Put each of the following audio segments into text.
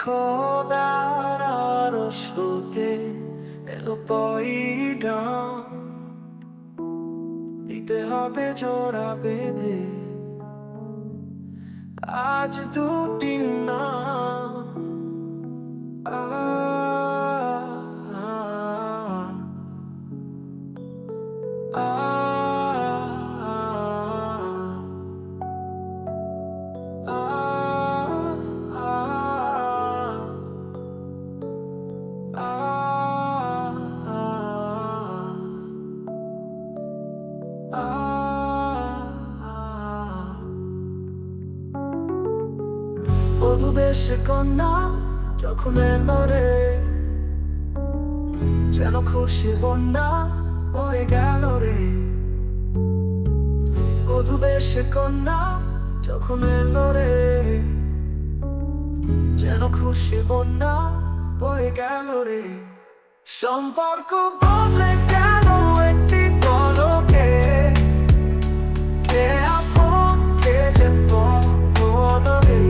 খোদার আরশতে এলো পয়গাম, দিতে হবে জোড়া বেঁধে আজ দুটি নাম। বধূ বেশে কন্যা যখন এলো রে, যেন খুশি বন্যা বয়ে গেল রে। বধূ বেশে কন্যা যখন এলো রে, যেন খুশি বন্যা বয়ে গেল রে। সম্পর্ক বদলে গেল একটি পলকে, কে আপন কে যে পর রে।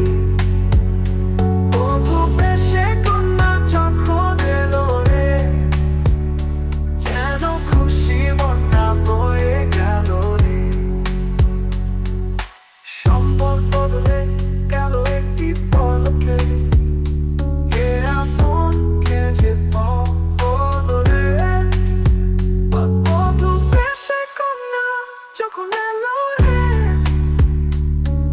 বধূ বেশে কন্যা যখন এলো রে, যেন খুশি বন্যা বয়ে গেল রে। সম্পর্ক বদলে গেল একটি পলকে, কে আপন কে যে পর রে। বধূ বেশে কন্যা যখন এলো রে,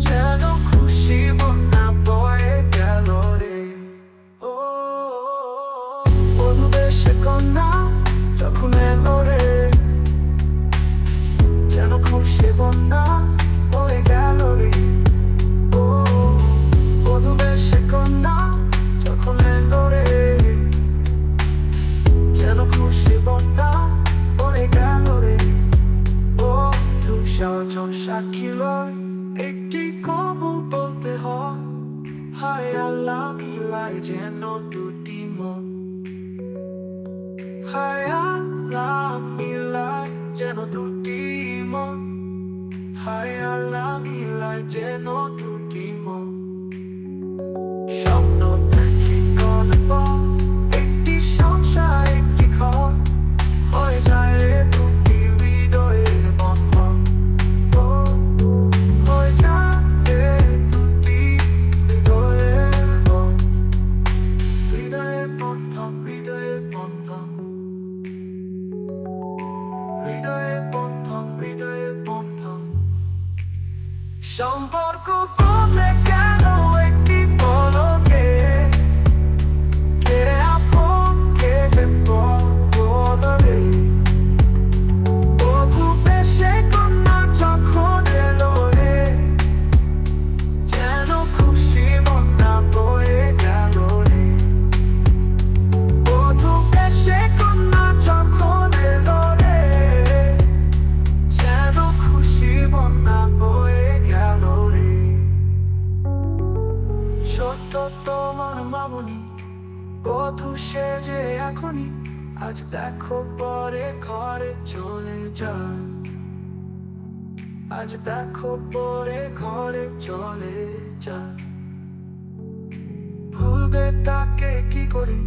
যেন খুশি বন্যা বয়ে গেল রে। ও বধূ বেশে কন্যা যখন এলো রে, যেন খুশি বন্যা বয়ে গেল রে। ও বধূ বেশে কন্যা যখন এলো রে, যেন খুশি বন্যা বয়ে গেল রে। ও দুজন সাক্ষী লয় একটি কবুল বলতে হয়, হায় আল্লাহ মিলায় যেন দুটি মন। হায় আল্লাহ মিলায় যেন দুটি মন, হায় আল্লাহ মিলায় যেন দুটি মন। স্বপ্ন দেখি গল্প একটি সংসার একটি ঘর, হয়ে যায় রে দুটি হৃদয়ের বন্ধন। ও হয়ে যায় রে দুটি হৃদয়ের বন্ধন, হৃদয়ের বন্ধন, হৃদয়ের বন্ধন, হৃদয়ের বন্ধন, হৃদয়ের বন্ধন। সম্পর্ক বদলে গেল একটি পলকে, কে আপন কে যে পর রে। বধূ বেশে কন্যা যখন এলো রে, যেন খুশি বন্যা বয়ে গেল রে। বধূ বেশে কন্যা যখন এলো রে, যেন খুশি বন্যা বয়ে গেল রে। সত্য তোমার মামনি, বধূ সেজে এখনই আজ দেখো পরে ঘরে চলে যায়। আজ দেখো পরে ঘরে চলে যায়। ভুলবে তাকে কি করে,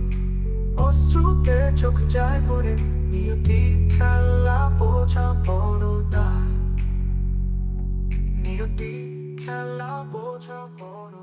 অশ্রুতে চোখ যায় ভরে। নিয়তি খেলা বোঝা বড় দায়, নিয়তি খেলা বোঝা বড়